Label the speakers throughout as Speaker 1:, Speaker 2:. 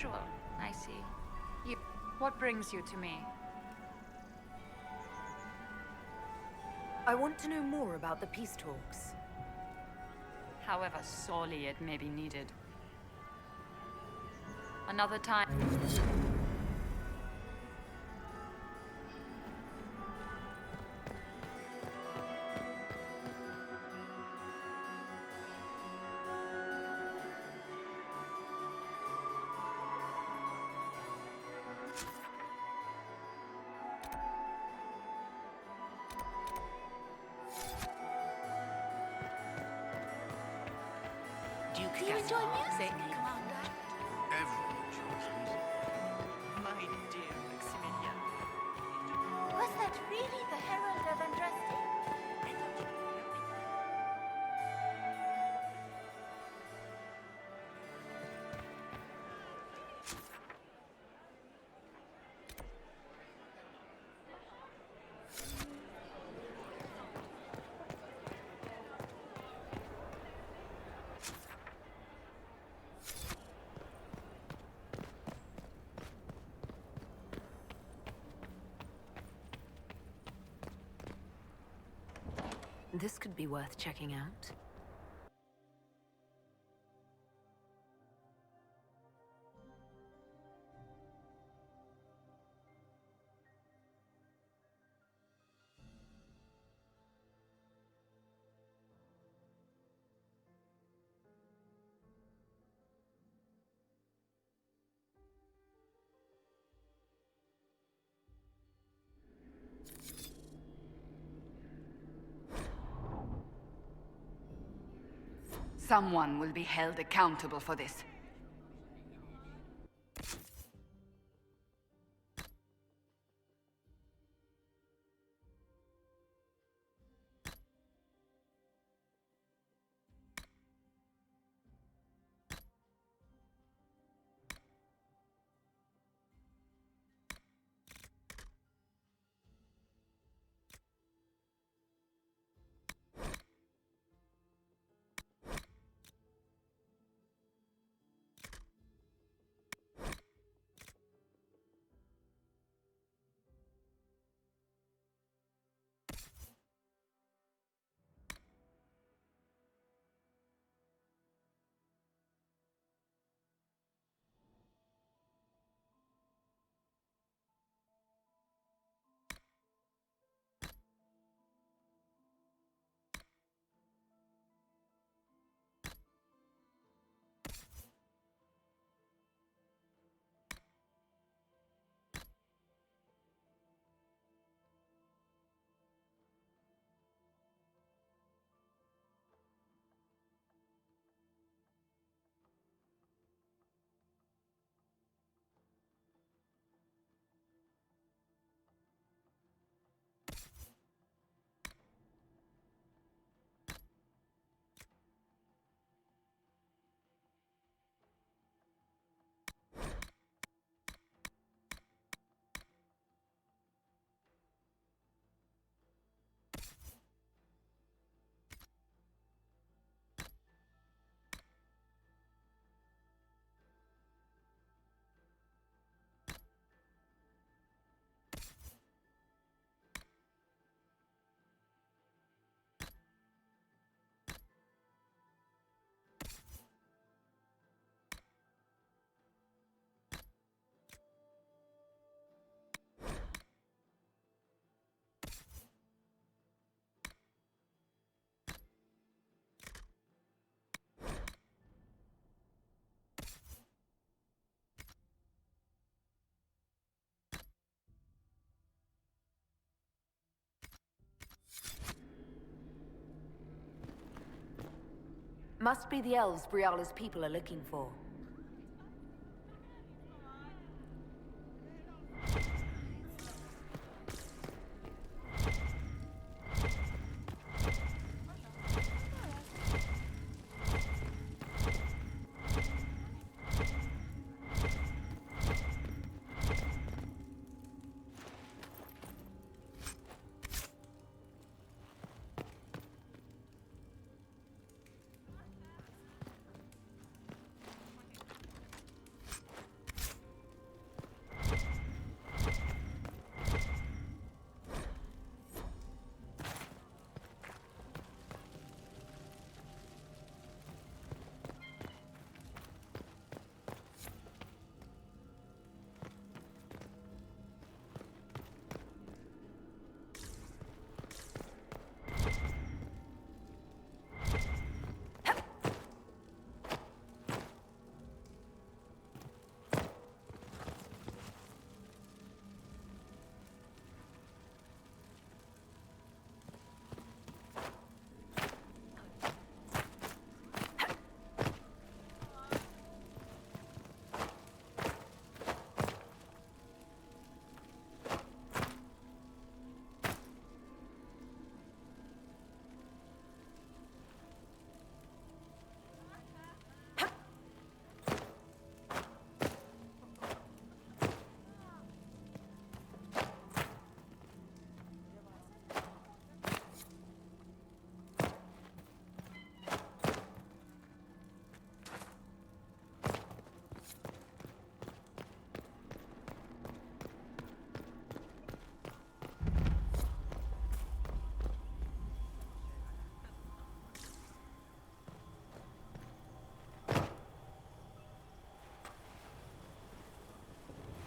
Speaker 1: Sure, I see. What brings you to me?
Speaker 2: I want to know more about the peace talks.
Speaker 1: However sorely it may be needed. Another time.
Speaker 2: Do you enjoy music?
Speaker 3: Everyone enjoys music.
Speaker 4: My dear Maximilian.
Speaker 2: Was that really the Herald of Andraste? This could be worth checking out.
Speaker 1: Someone will be held accountable for this.
Speaker 2: Must be the elves Briala's people are looking for.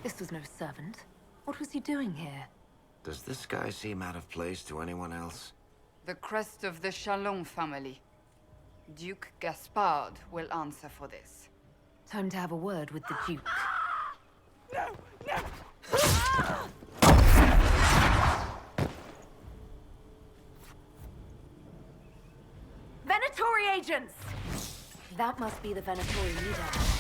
Speaker 2: This was no servant. What was he doing here?
Speaker 5: Does this guy seem out of place to anyone else?
Speaker 1: The crest of the Chalon family. Duke Gaspard will answer for this.
Speaker 2: Time to have a word with the Duke.
Speaker 4: No! No!
Speaker 2: Venatori agents! That must be the Venatori leader.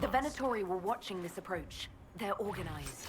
Speaker 2: The Venatori were watching this approach. They're organized.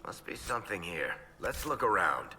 Speaker 5: Must be something here. Let's look around.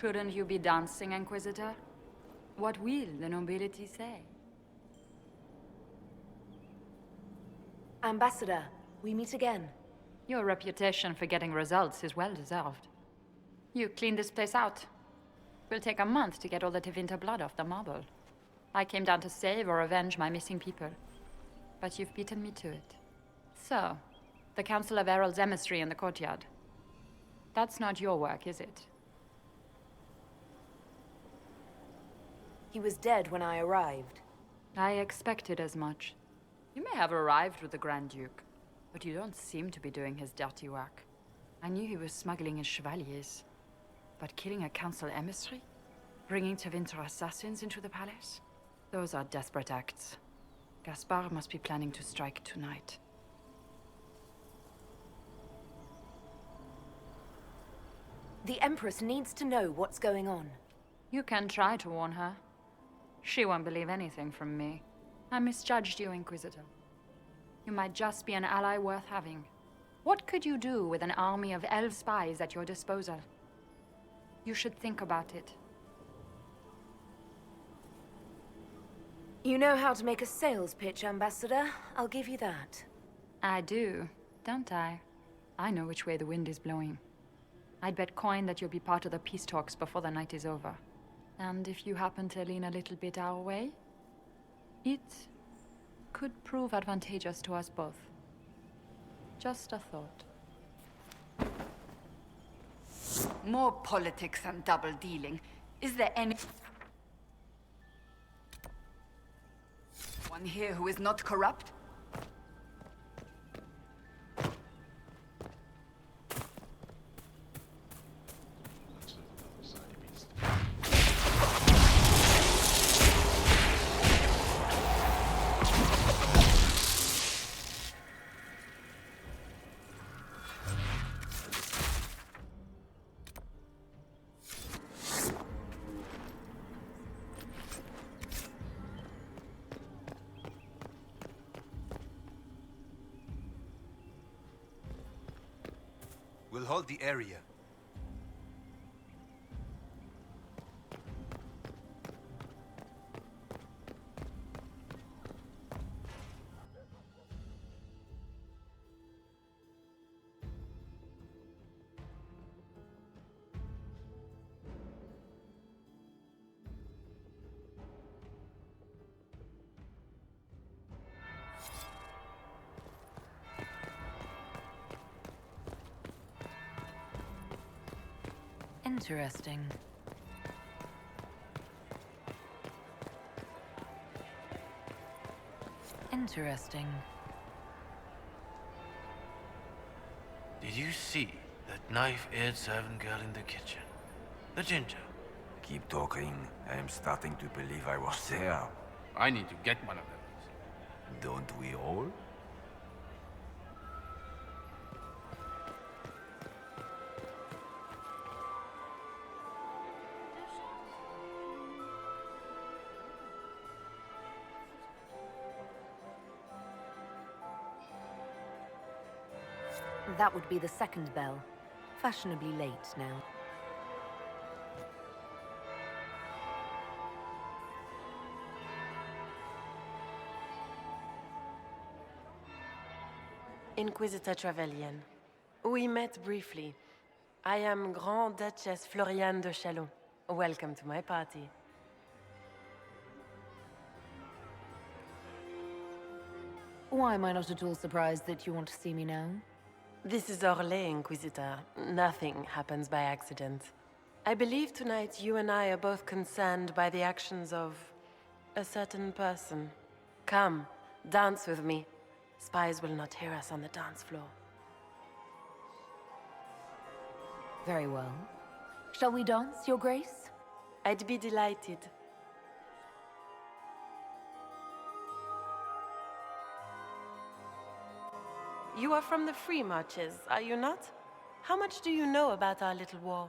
Speaker 6: Shouldn't you be dancing, Inquisitor? What will the nobility say?
Speaker 2: Ambassador, we meet again.
Speaker 6: Your reputation for getting results is well deserved. You cleaned this place out. Will take a month to get all the Tevinter blood off the marble. I came down to save or avenge my missing people. But you've beaten me to it. So, the Council of Herald's emissary in the courtyard. That's not your work, is it?
Speaker 2: He was dead when I arrived.
Speaker 6: I expected as much. You may have arrived with the Grand Duke, but you don't seem to be doing his dirty work. I knew he was smuggling his chevaliers. But killing a council emissary? Bringing Tevinter assassins into the palace? Those are desperate acts. Gaspard must be planning to strike tonight.
Speaker 2: The Empress needs to know what's going on.
Speaker 6: You can try to warn her. She won't believe anything from me. I misjudged you, Inquisitor. You might just be an ally worth having. What could you do with an army of elf spies at your disposal? You should think about it.
Speaker 2: You know how to make a sales pitch, Ambassador. I'll give you that.
Speaker 6: I do, don't I? I know which way the wind is blowing. I'd bet coin that you'll be part of the peace talks before the night is over. And if you happen to lean a little bit our way, it could prove advantageous to us both. Just a thought.
Speaker 1: More politics and double-dealing. Is there any... one here who is not corrupt?
Speaker 3: We'll hold the area.
Speaker 2: Interesting. Interesting.
Speaker 5: Did you see that knife-edged servant girl in the kitchen? The ginger.
Speaker 7: Keep talking. I am starting to believe I was there.
Speaker 3: I need to get one of them.
Speaker 7: Don't we all?
Speaker 2: That would be the second bell. Fashionably late now.
Speaker 8: Inquisitor Trevelyan. We met briefly. I am Grand Duchess Floriane de Chalon. Welcome to my party.
Speaker 2: Why am I not at all surprised that you want to see me now?
Speaker 8: This is Orlais, Inquisitor. Nothing happens by accident. I believe tonight you and I are both concerned by the actions of a certain person. Come, dance with me. Spies will not hear us on the dance floor.
Speaker 2: Very well. Shall we dance, Your Grace?
Speaker 8: I'd be delighted. You are from the Free Marches, are you not? How much do you know about our little war?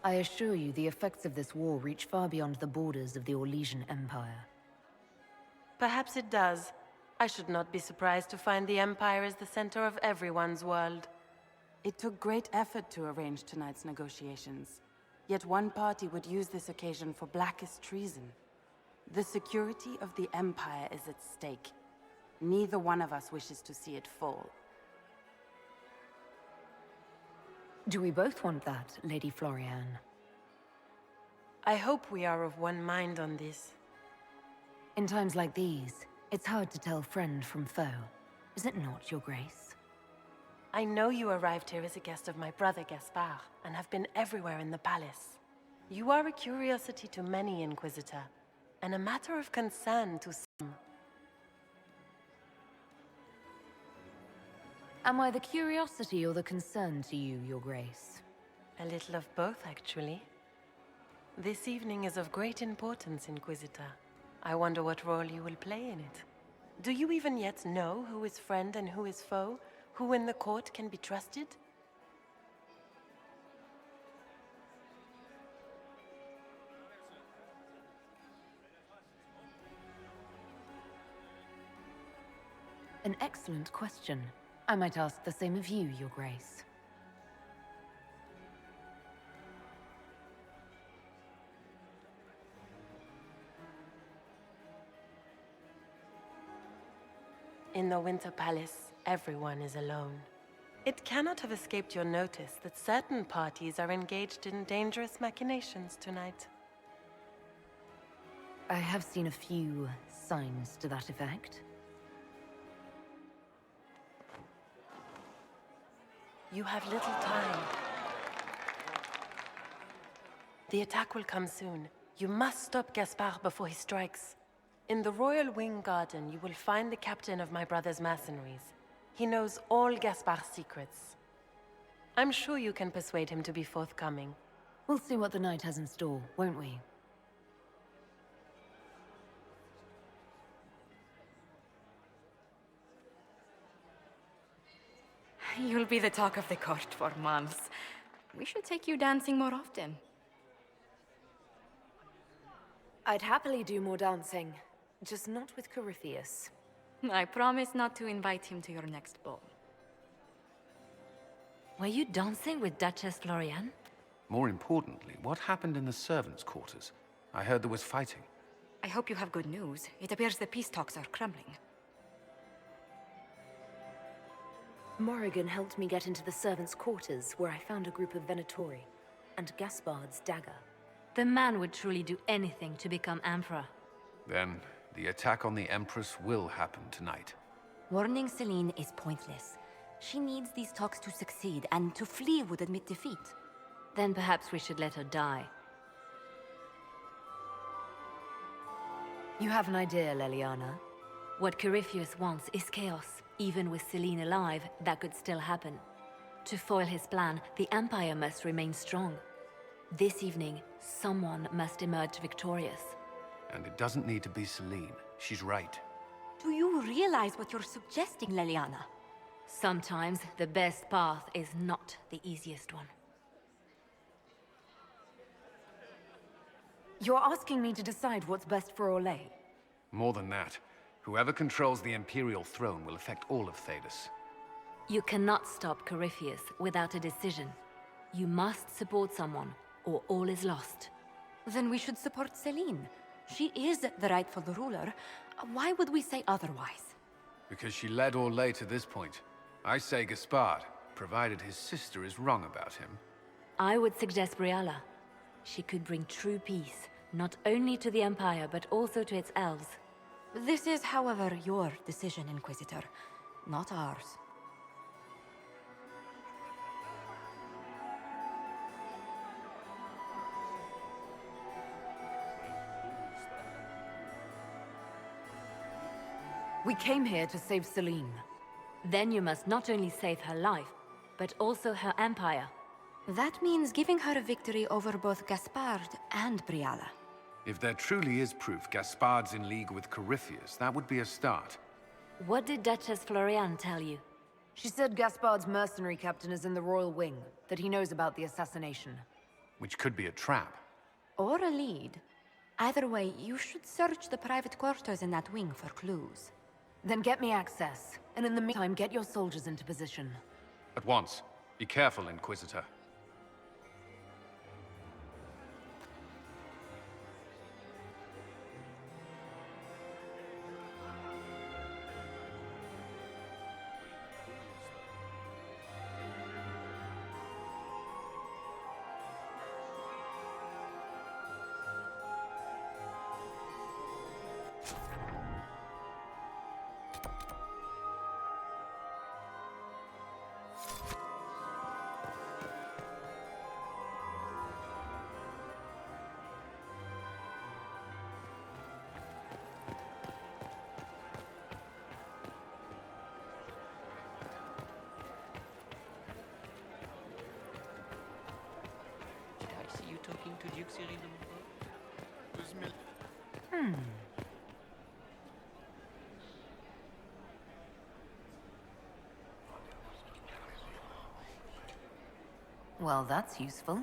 Speaker 2: I assure you the effects of this war reach far beyond the borders of the Orlesian Empire.
Speaker 8: Perhaps it does, I should not be surprised to find the Empire is the center of everyone's world.
Speaker 9: It took great effort to arrange tonight's negotiations. Yet one party would use this occasion for blackest treason. The security of the Empire is at stake. Neither one of us wishes to see it fall.
Speaker 2: Do we both want that, Lady Florian?
Speaker 8: I hope we are of one mind on this.
Speaker 2: In times like these, it's hard to tell friend from foe. Is it not, Your Grace?
Speaker 8: I know you arrived here as a guest of my brother Gaspard, and have been everywhere in the palace. You are a curiosity to many, Inquisitor, and a matter of concern to some.
Speaker 2: Am I the curiosity or the concern to you, Your Grace?
Speaker 8: A little of both, actually. This evening is of great importance, Inquisitor. I wonder what role you will play in it. Do you even yet know who is friend and who is foe? Who in the court can be trusted?
Speaker 2: An excellent question. I might ask the same of you, Your Grace.
Speaker 8: In the Winter Palace, everyone is alone. It cannot have escaped your notice that certain parties are engaged in dangerous machinations tonight.
Speaker 2: I have seen a few signs to that effect.
Speaker 8: You have little time. The attack will come soon. You must stop Gaspard before he strikes. In the Royal Wing Garden, you will find the captain of my brother's mercenaries. He knows all Gaspard's secrets. I'm sure you can persuade him to be forthcoming.
Speaker 2: We'll see what the night has in store, won't we?
Speaker 10: You'll be the talk of the court for months. We should take you dancing more often.
Speaker 2: I'd happily do more dancing, just not with Corypheus.
Speaker 10: I promise not to invite him to your next ball.
Speaker 11: Were you dancing with Duchess Florian?
Speaker 3: More importantly, what happened in the servants' quarters? I heard there was fighting.
Speaker 10: I hope you have good news. It appears the peace talks are crumbling.
Speaker 2: Morrigan helped me get into the servants' quarters, where I found a group of Venatori, and Gaspard's dagger.
Speaker 11: The man would truly do anything to become Emperor.
Speaker 3: Then, the attack on the Empress will happen tonight.
Speaker 11: Warning Celine is pointless. She needs these talks to succeed, and to flee would admit defeat. Then perhaps we should let her die.
Speaker 2: You have an idea, Leliana?
Speaker 11: What Corypheus wants is chaos. Even with Celine alive, that could still happen. To foil his plan, the Empire must remain strong. This evening, someone must emerge victorious.
Speaker 3: And it doesn't need to be Celine. She's right.
Speaker 11: Do you realize what you're suggesting, Leliana? Sometimes the best path is not the easiest one.
Speaker 2: You're asking me to decide what's best for Orlais?
Speaker 3: More than that, whoever controls the Imperial throne will affect all of Thedas.
Speaker 11: You cannot stop Corypheus without a decision. You must support someone, or all is lost.
Speaker 10: Then we should support Celine. She is the rightful ruler. Why would we say otherwise?
Speaker 3: Because she led Orlais to this point. I say Gaspard, provided his sister is wrong about him.
Speaker 11: I would suggest Briala. She could bring true peace, not only to the Empire, but also to its elves.
Speaker 10: This is, however, your decision, Inquisitor, not ours.
Speaker 2: We came here to save Celine.
Speaker 11: Then you must not only save her life, but also her empire.
Speaker 10: That means giving her a victory over both Gaspard and Briala.
Speaker 3: If there truly is proof Gaspard's in league with Corypheus, that would be a start.
Speaker 11: What did Duchess Florian tell you?
Speaker 2: She said Gaspard's mercenary captain is in the Royal Wing, that he knows about the assassination.
Speaker 3: Which could be a trap.
Speaker 10: Or a lead. Either way, you should search the private quarters in that wing for clues.
Speaker 2: Then get me access. And in the meantime, get your soldiers into position.
Speaker 3: At once. Be careful, Inquisitor.
Speaker 12: Talking to Duke Cyril
Speaker 2: Well, that's useful.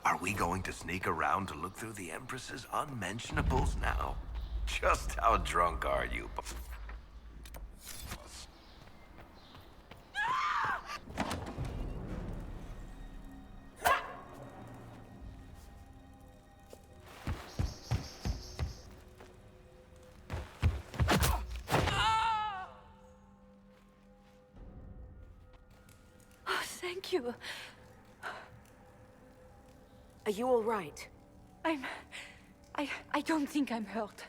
Speaker 7: Are we going to sneak around to look through the Empress's unmentionables now? Just how drunk are you?
Speaker 10: Oh, thank you.
Speaker 2: Are you all right?
Speaker 10: I don't think I'm hurt.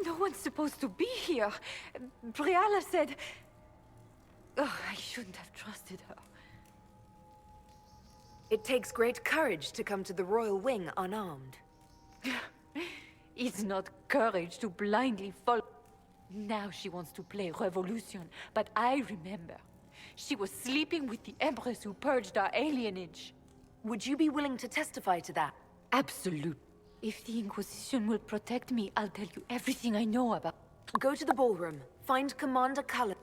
Speaker 10: No one's supposed to be here. Briala said... Oh, I shouldn't have trusted her.
Speaker 2: It takes great courage to come to the Royal Wing unarmed.
Speaker 10: It's not courage to blindly follow. Now she wants to play revolution, but I remember. She was sleeping with the Empress who purged our alienage.
Speaker 2: Would you be willing to testify to that?
Speaker 10: Absolute. If the Inquisition will protect me, I'll tell you everything I know about...
Speaker 2: Go to the ballroom. Find Commander Cullen.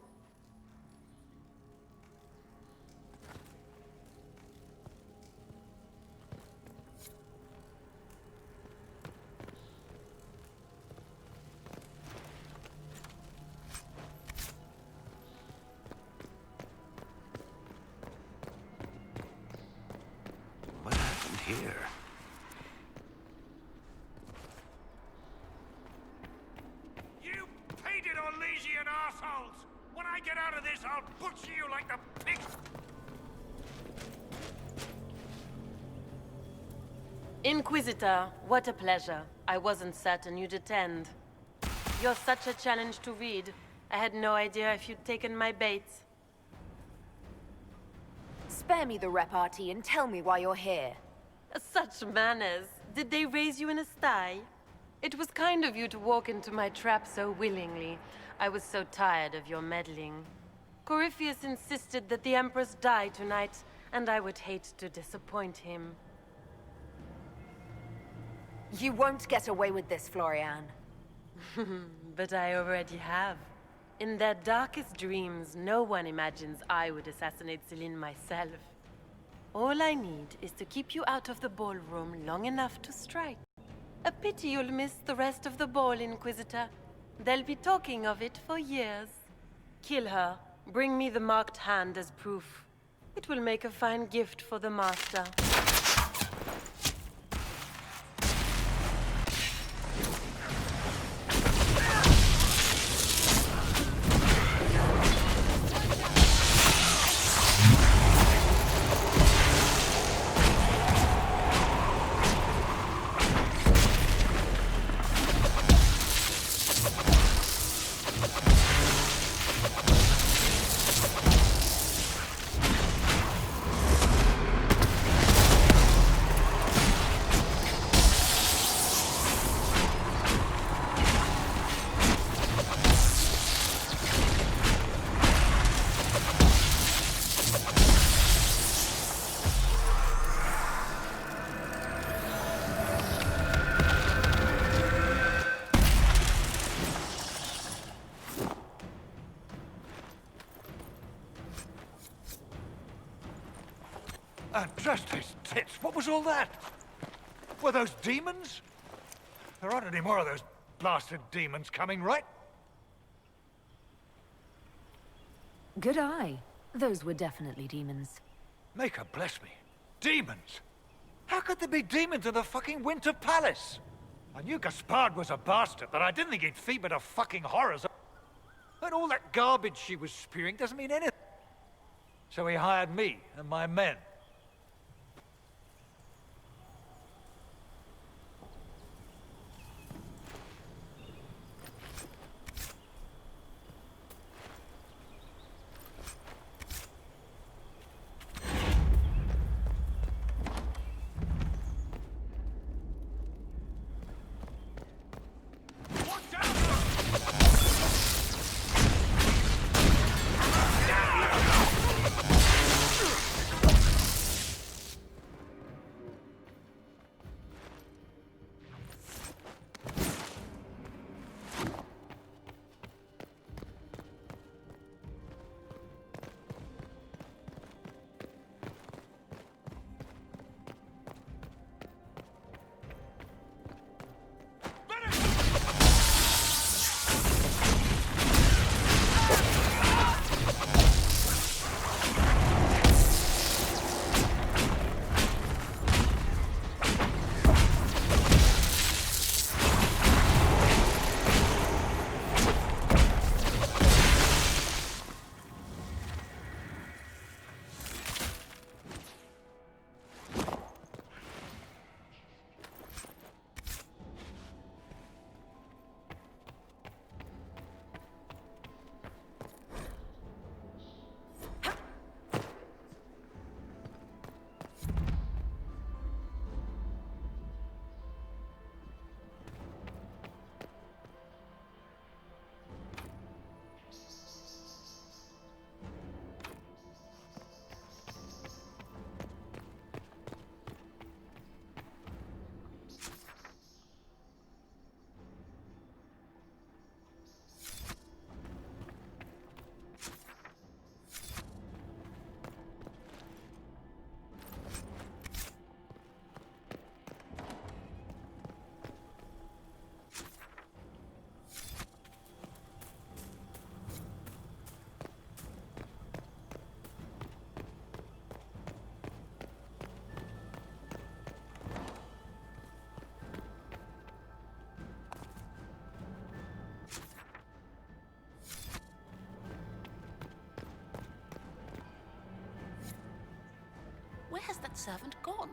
Speaker 7: What happened here?
Speaker 5: You painted Orlesian assholes! When I get out of this, I'll butcher you like the pigs!
Speaker 8: Inquisitor, what a pleasure. I wasn't certain you'd attend. You're such a challenge to read. I had no idea if you'd taken my bait.
Speaker 2: Spare me the repartee and tell me why you're here.
Speaker 8: Such manners. Did they raise you in a sty? It was kind of you to walk into my trap so willingly. I was so tired of your meddling. Corypheus insisted that the Empress die tonight, and I would hate to disappoint him.
Speaker 2: You won't get away with this, Florian.
Speaker 8: But I already have. In their darkest dreams, no one imagines I would assassinate Celine myself. All I need is to keep you out of the ballroom long enough to strike. A pity you'll miss the rest of the ball, Inquisitor. They'll be talking of it for years. Kill her. Bring me the marked hand as proof. It will make a fine gift for the Master.
Speaker 13: And just his tits, what was all that? Were those demons? There aren't any more of those blasted demons coming, right?
Speaker 2: Good eye. Those were definitely demons.
Speaker 13: Maker bless me. Demons? How could there be demons in the fucking Winter Palace? I knew Gaspard was a bastard, but I didn't think he'd feed me to fucking horrors. And all that garbage she was spewing doesn't mean anything. So he hired me and my men.
Speaker 10: Where has that servant gone?